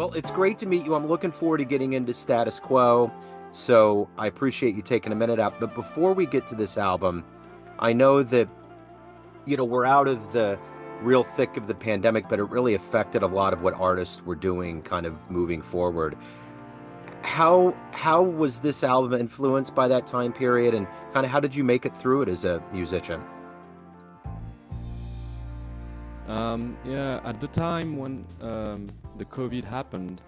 Well, it's great to meet you. I'm looking forward to getting into Status Quo. So I appreciate you taking a minute out. But before we get to this album, I know that, we're out of the real thick of the pandemic, but it really affected a lot of what artists were doing kind of moving forward. How was this album influenced by that time period, and kind of how did you make it through it as a musician? Yeah, at the time when the COVID happened,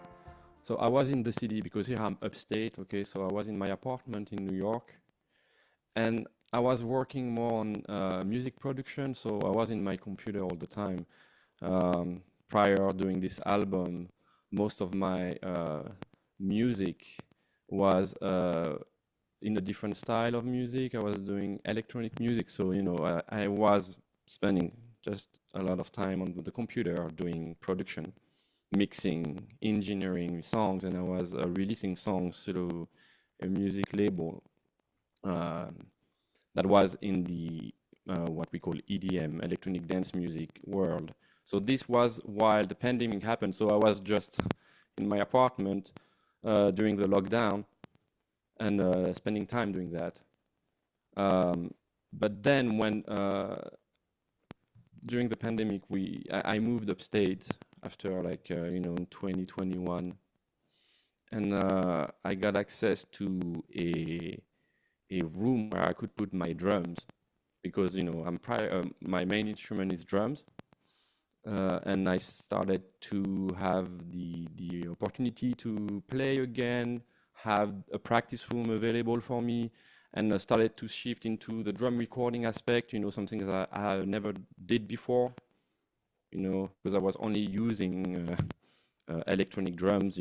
so I was in the city because here I'm upstate, okay, so I was in my apartment in New York and I was working more on music production, so I was in my computer all the time. Prior doing this album, most of my music was in a different style of music. I was doing electronic music, so I was spending just a lot of time on the computer doing production, mixing, engineering songs, and I was releasing songs through a music label um that was in the what we call EDM, electronic dance music world. So this was while the pandemic happened. So I was just in my apartment during the lockdown and spending time doing that. Um, but then when during the pandemic, I moved upstate after like in 2021, and I got access to a room where I could put my drums because my main instrument is drums, and I started to have the opportunity to play again, have a practice room available for me, and started to shift into the drum recording aspect. Something that I never did before. Because I was only using electronic drums,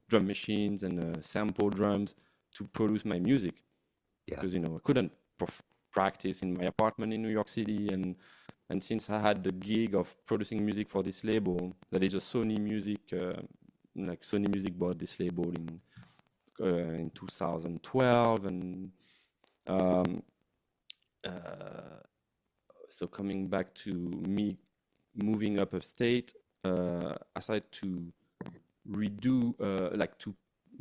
drum machines and sample drums to produce my music Yeah. because I couldn't practice in my apartment in New York City, and since I had the gig of producing music for this label, that is a Sony Music, like Sony Music bought this label in 2012, and um, uh, so coming back to me moving up upstate, I started to redo, like to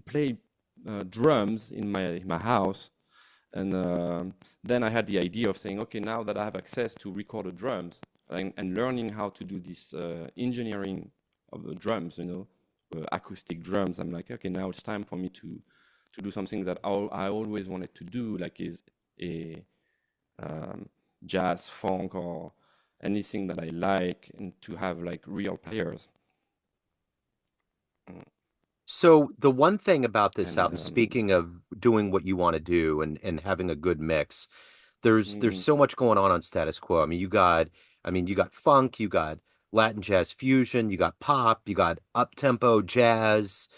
play drums in my house. And then I had the idea of saying, okay, now that I have access to record the drums and learning how to do this engineering of the drums, acoustic drums, I'm like, okay, now it's time for me to do something that I always wanted to do, like is a um, jazz, funk, or anything that I like, and to have like real players. Mm. So the one thing about this And album, speaking of doing what you want to do and having a good mix, there's mhm. so much going on Status Quo. I mean, you got funk, you got Latin jazz fusion, you got pop, you got up-tempo jazz.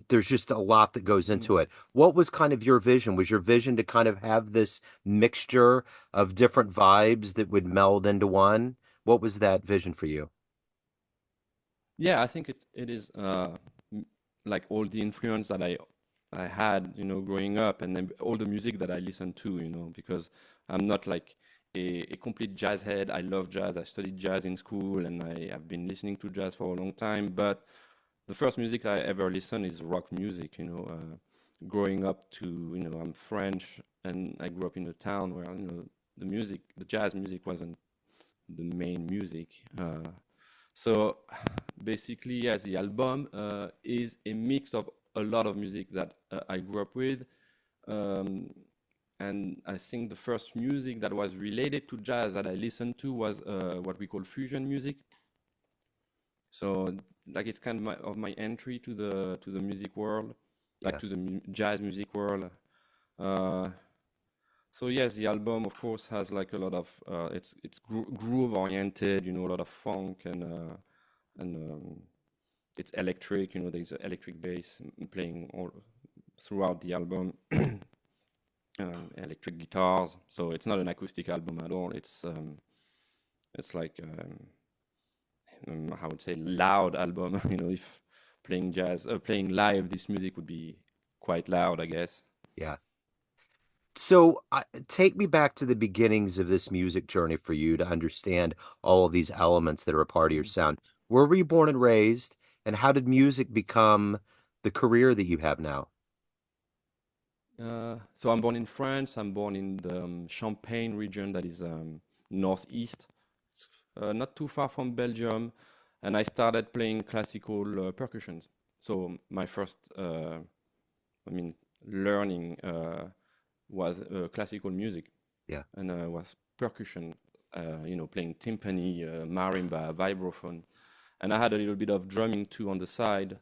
There's just a lot that goes Mm. into it. What was kind of your vision? Was your vision to kind of have this mixture of different vibes that would meld into one? What was that vision for you? Yeah, I think it is m- like all the influence that I had, growing up, and then all the music that I listened to, because I'm not like a complete jazz head. I love jazz. I studied jazz in school, and I have been listening to jazz for a long time. But the first music I ever listened is rock music. Growing up to, I'm French, and I grew up in a town where the jazz music wasn't the main music. So basically, yes, the album is a mix of a lot of music that I grew up with. Um, and I think the first music that was related to jazz that I listened to was what we call fusion music. So like it's kind of my entry to the music world, like Yeah. to the jazz music world. Uh, so yes, the album of course has like a lot of it's groove oriented, a lot of funk and it's electric. There's an electric bass playing all throughout the album, electric guitars. So it's not an acoustic album at all. It's like I would say loud album. If playing jazz, playing live, this music would be quite loud, I guess. Yeah. So take me back to the beginnings of this music journey for you to understand all of these elements that are a part of your sound. Where were you born and raised? and how did music become the career that you have now? So I'm born in France. I'm born in the Champagne region, that is northeast. It's not too far from Belgium, and I started playing classical percussions. So my first, I mean, learning was classical music, Yeah. and was percussion. Playing timpani, marimba, vibraphone, and I had a little bit of drumming too on the side,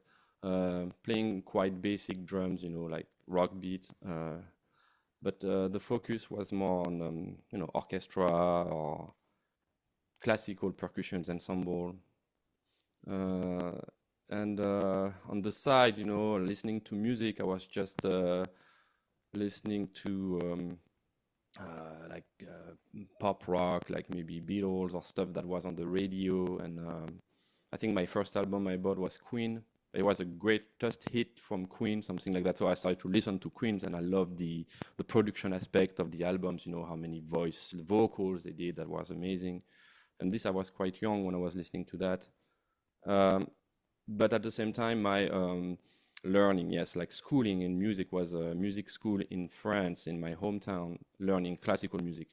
playing quite basic drums, like rock beats. But the focus was more on, orchestra or classical percussions ensemble. Uh, and on the side, listening to music, I was just listening to pop rock, like maybe Beatles or stuff that was on the radio. And I think my first album I bought was Queen. It was a great just hit from Queen, something like that. So I started to listen to Queens, and I loved the production aspect of the albums. How many vocals they did. That was amazing. And this, I was quite young when I was listening to that. Um, but at the same time, my learning, yes, like schooling in music, was a music school in France, in my hometown, learning classical music.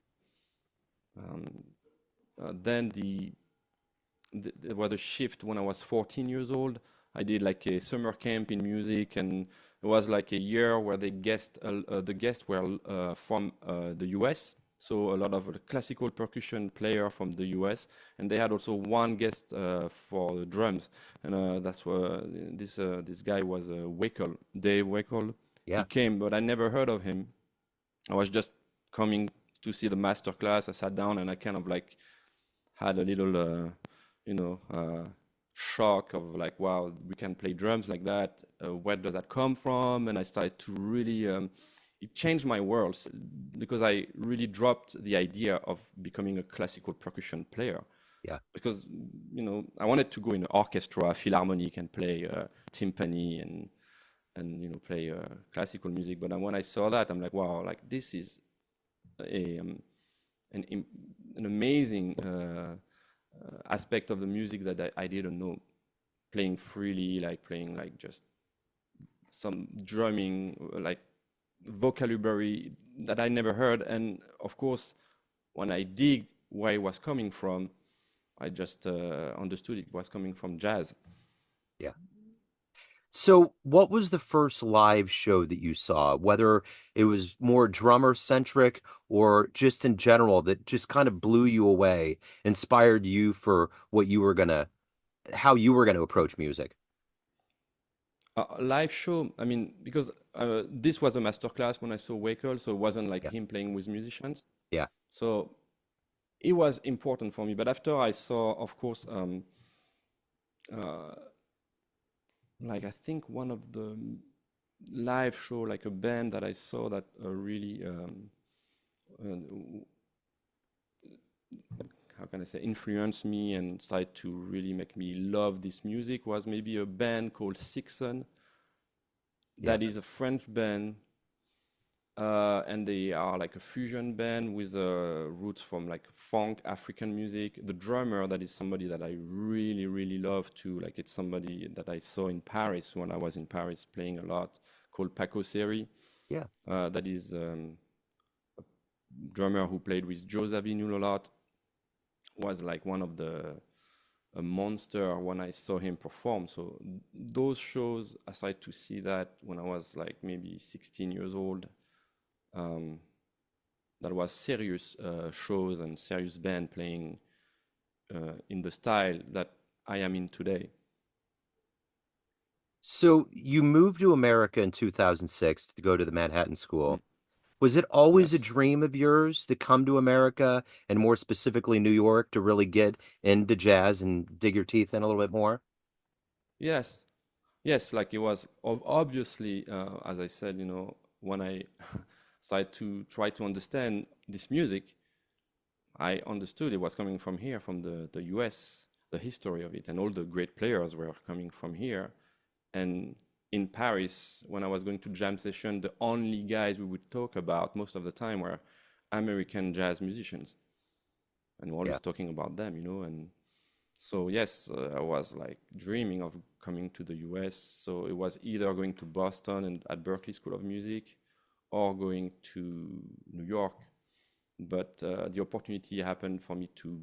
Um, then there was a shift when I was 14 years old. I did like a summer camp in music, and it was like a year where the guests were from the US. So a lot of classical percussion player from the US, and they had also one guest for the drums, and that's where this guy was Wackel, Dave Wackel. He Yeah. came, but I never heard of him. I was just coming to see the master class. I sat down and I kind of like had a little, shock of like, wow, we can play drums like that. Where does that come from? And I started to really, it changed my world, because I really dropped the idea of becoming a classical percussion player. Yeah. Because, I wanted to go in an orchestra, philharmonic, and play timpani and play classical music. But when I saw that, I'm like, wow, like this is an amazing aspect of the music that I didn't know. Playing freely, like playing like just some drumming, like vocabulary that I never heard. And of course, when I dig where it was coming from, I just understood it was coming from jazz. Yeah. So, what was the first live show that you saw, whether it was more drummer centric or just in general, that just kind of blew you away, inspired you for how you were gonna approach music? A live show, I mean, because this was a master class when I saw Wakel, so it wasn't like Yeah. him playing with musicians. Yeah. So it was important for me. But after I saw, of course, uh, like I think one of the live show, like a band that I saw that really, uh, how can I say, influenced me and started to really make me love this music, was maybe a band called Sixon. Yeah. That is a French band, and they are like a fusion band with roots from like funk, African music. The drummer, that is somebody that I really, really love too. Like it's somebody that I saw in Paris when I was in Paris playing a lot, called Paco Seri. Yeah. That is a drummer who played with Joe Zawinul a lot. Was like one of the a monster when I saw him perform. So those shows, I started to see that when I was like maybe 16 years old. Um, that was serious shows and serious band playing in the style that I am in today. So, you moved to America in 2006 to go to the Manhattan Mm. School. Was it always a Yes. dream of yours to come to America and more specifically New York to really get into jazz and dig your teeth in a little bit more? Yes. Yes. Like it was obviously, as I said, when I started to try to understand this music, I understood it was coming from here, from the US, the history of it, and all the great players were coming from here. And in Paris, when I was going to jam session, the only guys we would talk about most of the time were American jazz musicians. And we're Yeah. always talking about them, and So yes, I was like dreaming of coming to the US. So it was either going to Boston and at Berklee School of Music or going to New York. But the opportunity happened for me to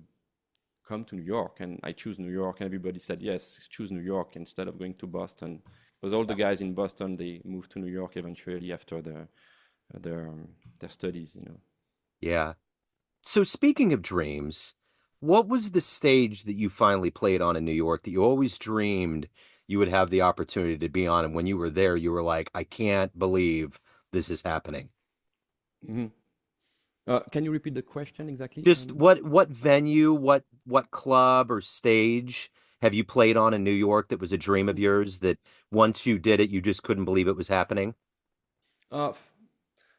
come to New York, and I choose New York. And everybody said yes, choose New York instead of going to Boston, because all the guys in Boston they moved to New York eventually after their their studies. You know. Yeah. So speaking of dreams, what was the stage that you finally played on in New York that you always dreamed you would have the opportunity to be on? And when you were there, you were like, I can't believe this is happening. Mhm. Can you repeat the question exactly, Just Randy? what venue, what club or stage have you played on in New York that was a dream of yours that once you did it, you just couldn't believe it was happening? Uh,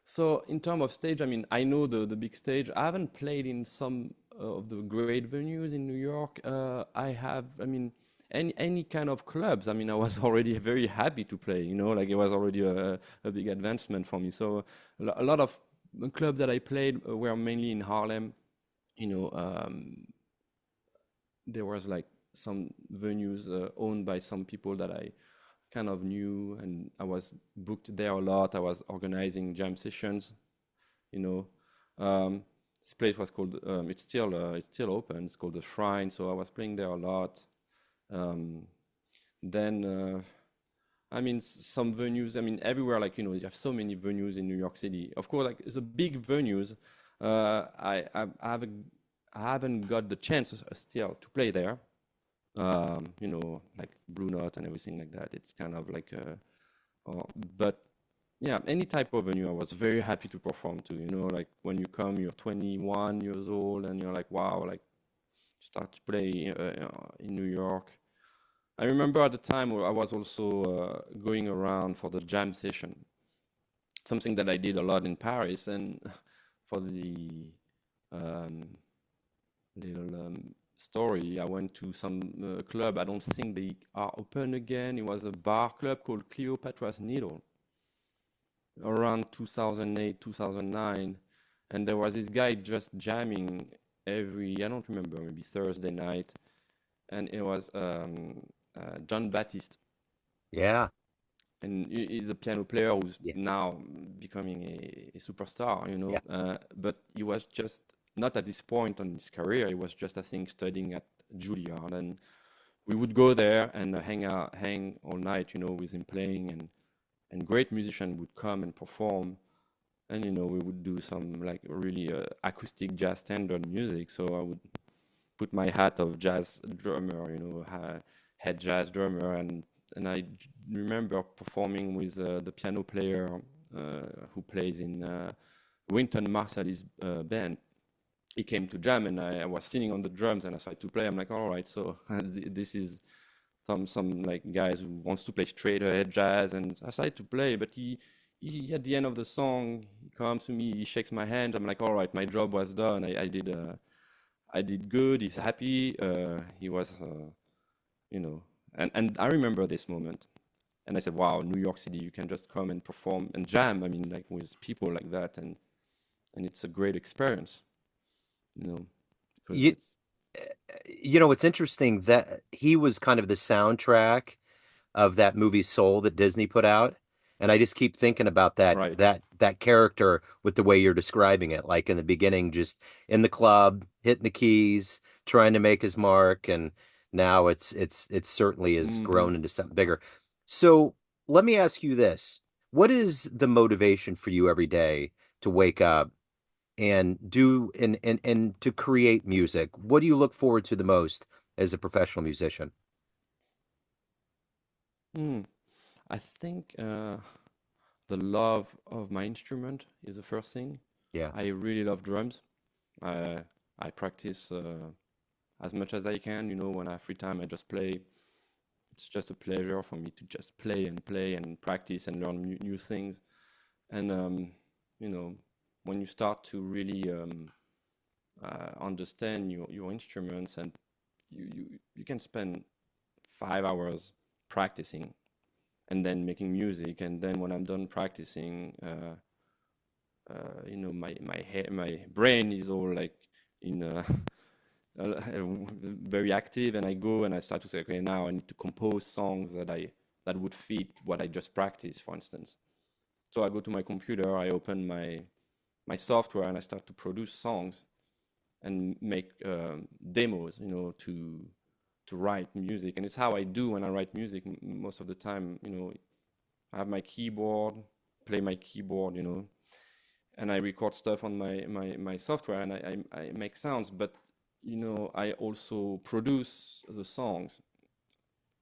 So in terms of stage, I mean, I know the big stage. I haven't played in some of the great venues in New York. I have, I mean, any kind of clubs. I mean, I was already very happy to play. You know, like it was already a big advancement for me. So a lot of clubs that I played were mainly in Harlem. You know, there was like some venues owned by some people that I kind of knew, and I was booked there a lot. I was organizing jam sessions, you know. Um, this place was called, it's still open. It's called the Shrine. So I was playing there a lot. Um, then, I mean, some venues. I mean, everywhere. Like you have so many venues in New York City. Of course, like the big venues. I haven't got the chance still to play there. Like Blue Note and everything like that. It's kind of like, uh, but yeah, any type of venue, I was very happy to perform to. Like when you come, you're 21 years old, and you're like, wow, like start to play in New York. I remember at the time where I was also going around for the jam session, something that I did a lot in Paris, and for the um, little story, I went to some club. I don't think they are open again. It was a bar club called Cleopatra's Needle around 2008, 2009. And there was this guy just jamming I don't remember, maybe Thursday night. And it was John Baptiste. Yeah. And he's a piano player who's Yeah. now becoming a superstar, Yeah. But he was just not at this point on his career. He was just, I think, studying at Juilliard. And we would go there and hang all night, with him playing. And great musicians would come and perform. And we would do some like really acoustic jazz standard music. So I would put my hat of jazz drummer, head jazz drummer, and remember performing with the piano player who plays in Wynton Marsali's band. He came to jam, and I was sitting on the drums, and I started to play. I'm like, all right, so this is some like guys who wants to play straight ahead jazz, and I started to play. But he at the end of the song, he comes to me, he shakes my hand. I'm like, all right, my job was done. I did good. He's happy. He was, and I remember this moment. And I said, wow, New York City, you can just come and perform and jam. I mean, like with people like that, and it's a great experience, you know, because You, it's it's interesting that he was kind of the soundtrack of that movie Soul that Disney put out. And I just keep thinking about that right. that character with the way you're describing it, like in the beginning, just in the club, hitting the keys, trying to make his mark, and now it's certainly has Hmm. grown into something bigger. So let me ask you this. What is the motivation for you every day to wake up and do and to create music? What do you look forward to the most as a professional musician? Hmm. I think the love of my instrument is the first thing. Yeah. I really love drums. I I practice as much as I can. When I have free time, I just play. It's just a pleasure for me to just play and practice and learn new things. And you know, when you start to really understand your instruments, and you can spend 5 hours practicing and then making music. And then when I'm done practicing, my brain is all like in very active, and I go and I start to say, okay, now I need to compose songs that would fit what I just practiced, for instance. So I go to my computer, I open my software, and I start to produce songs and make demos, to write music. And it's how I do when I write music most of the time. I have my keyboard, play my keyboard, and I record stuff on my software, and I make sounds, but I also produce the songs,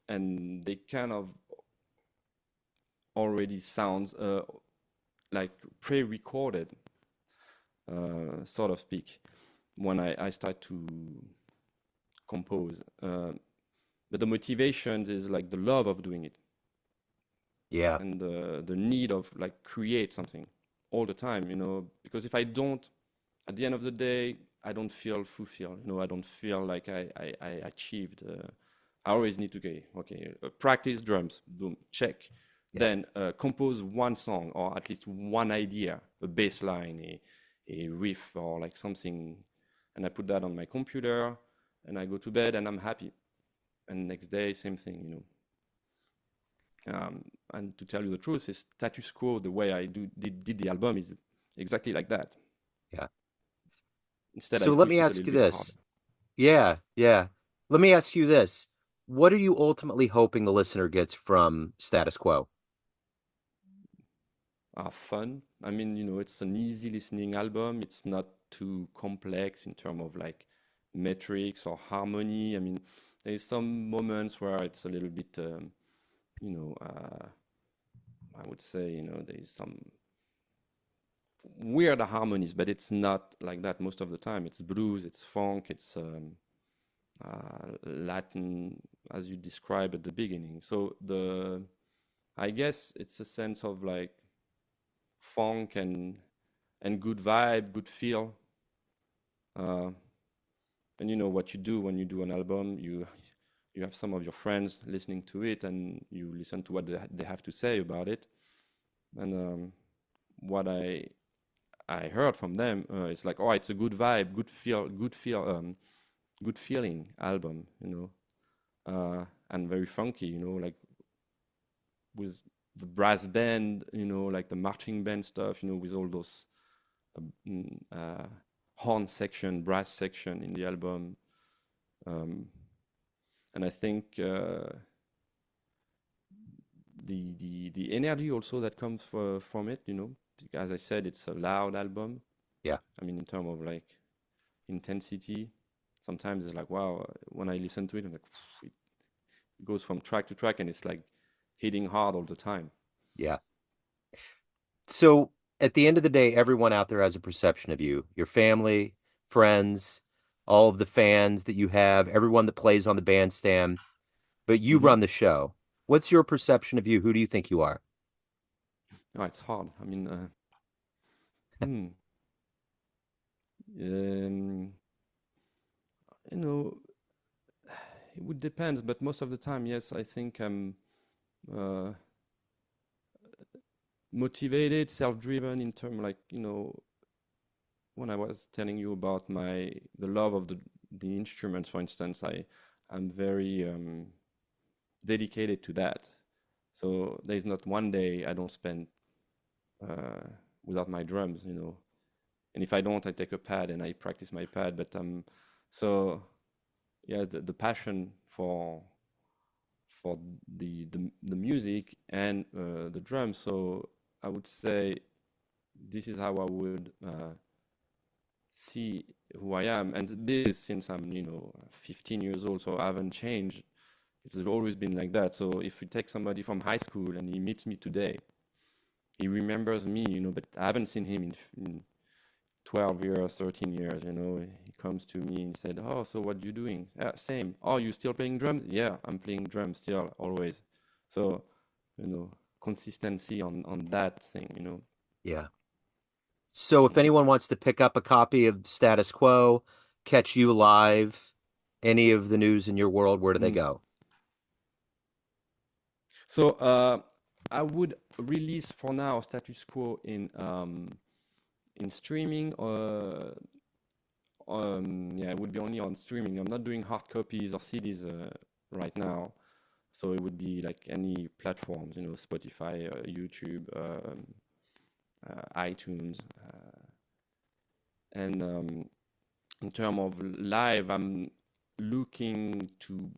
and they kind of already sounds like pre-recorded, sort of speak, when I start to compose. But the motivations is like the love of doing it, Yeah. and the need of like create something all the time, because if I don't, at the end of the day, I don't feel fulfilled. I don't feel like I achieved. I always need to okay, practice drums, boom, check. Yeah. Then compose one song or at least one idea, a bass line, a riff, or like something, and I put that on my computer, and I go to bed, and I'm happy. And next day, same thing. And to tell you the truth, is Status Quo, the way I did the album, is exactly like that. Yeah. Instead, I So let me pushed it a ask little you bit harder. this. Yeah. Yeah. Let me ask you this. What are you ultimately hoping the listener gets from Status Quo? Are fun. I mean, it's an easy listening album. It's not too complex in terms of like metrics or harmony. I mean, there's some moments where it's a little bit, you know, uh, I would say, there's some weird harmonies, but it's not like that most of the time. It's blues, it's funk, it's Latin, as you described at the beginning. So I guess it's a sense of like funk and good vibe, good feel. Uh, and you know what you do when you do an album, you have some of your friends listening to it, and you listen to what they have to say about it. And what I heard from them, it's like, oh, it's a good vibe, good feeling album, and very funky, like with the brass band, like the marching band stuff, with all those uh, mm, uh, horn section, brass section in the album. Um, and I think the energy also that comes from it, as I said, it's a loud album. Yeah. I mean, in terms of like intensity, sometimes it's like, wow, when I listen to it, I'm like, it goes from track to track, and it's like hitting hard all the time. Yeah. So at the end of the day, everyone out there has a perception of you, your family, friends, all of the fans that you have, everyone that plays on the bandstand, but you Hmm. run the show. What's your perception of you? Who do you think you are? Oh, it's hard. I mean, hmm, um, you know, it would depend, but most of the time, yes, I think I'm uh, motivated, self-driven in terms like, when I was telling you about the love of the instruments, for instance, I'm very dedicated to that. So there's not one day I don't spend uh, without my drums, And if I don't, I take a pad and I practice my pad. But so yeah, the passion for the music and the drums. So I would say this is how I would see who I am, and this is since I'm 15 years old, so I haven't changed. It's always been like that. So if you take somebody from high school and he meets me today, he remembers me, but I haven't seen him in 12 years, 13 years, he comes to me and said, oh, so what you doing? Yeah, same. Oh, you still playing drums? Yeah, I'm playing drums still, always. So, consistency on that thing. Yeah. So if anyone wants to pick up a copy of Status Quo, catch you live, any of the news in your world, where do they Mm. go? So, I would release for now Status Quo in streaming yeah, it would be only on streaming. I'm not doing hard copies or CDs right now. So it would be like any platforms, you know, Spotify, YouTube, iTunes, and in terms of live, I'm looking to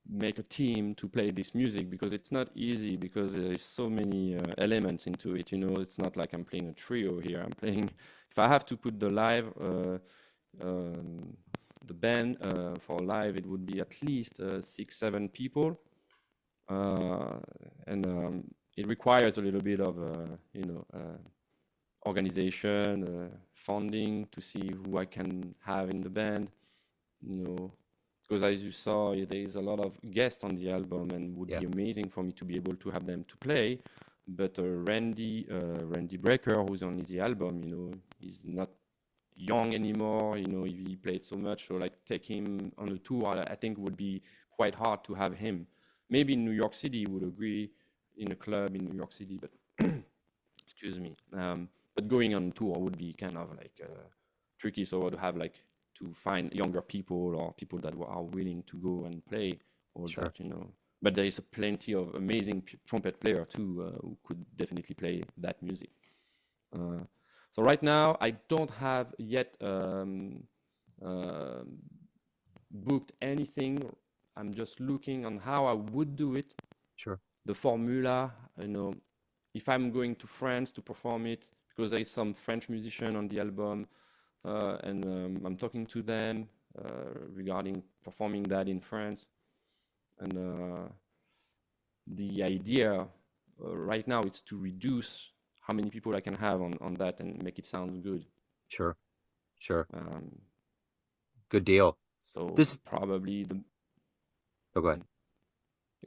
make a team to play this music because it's not easy because there is so many elements into it. You know, it's not like I'm playing a trio here. I'm playing. If I have to put the live, the band for live, it would be at least 6, 7 people, and it requires a little bit of you know. Organization, funding to see who I can have in the band, you know, because as you saw, there is a lot of guests on the album, and would Yeah, be amazing for me to be able to have them to play. But Randy Brecker, who's on the album, you know, he's not young anymore. You know, he played so much, so like take him on a tour, I think would be quite hard to have him. Maybe in New York City would agree in a club in New York City, but excuse me. But going on tour would be kind of like tricky. So I'd have like to find younger people or people that are willing to go and play all sure. that, you know. But there is plenty of amazing trumpet player too who could definitely play that music. So right now I don't have yet booked anything. I'm just looking on how I would do it, Sure. the formula, you know, if I'm going to France to perform it, because there is some French musician on the album, and I'm talking to them regarding performing that in France. And the idea right now is to reduce how many people I can have on that and make it sound good. Sure. Sure. Um, Good deal. so This, probably the oh, go ahead.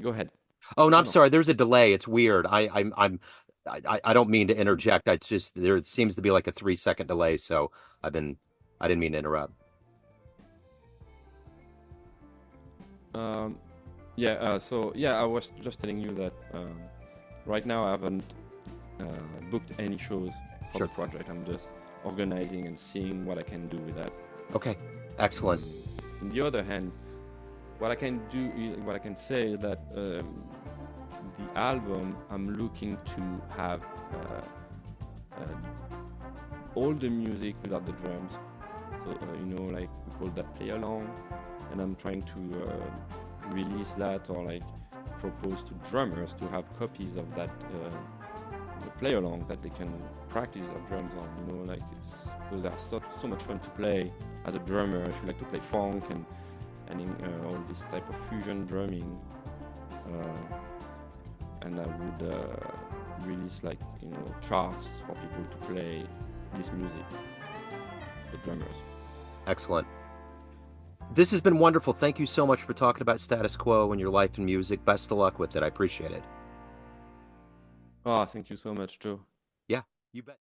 go ahead. Oh, no, No, I'm no. sorry. There's a delay. It's weird. I don't mean to interject. It's just there seems to be like a 3 second delay. So I've been, I didn't mean to interrupt. Um, yeah. So yeah, I was just telling you that right now I haven't booked any shows for Sure. the project. I'm just organizing and seeing what I can do with that. Okay. Excellent. On the other hand, what I can do, what I can say is that the album, I'm looking to have all the music without the drums. So you know, like we call that play along, and I'm trying to release that or like propose to drummers to have copies of that the play along that they can practice their drums on. You know, like it's because they're so much fun to play as a drummer if you like to play funk and in, all this type of fusion drumming. And I would release like, you know, charts for people to play this music, the drummers. Excellent. This has been wonderful. Thank you so much for talking about Status Quo and your life and music. Best of luck with it. I appreciate it. Oh, thank you so much, Joe. Yeah, you bet.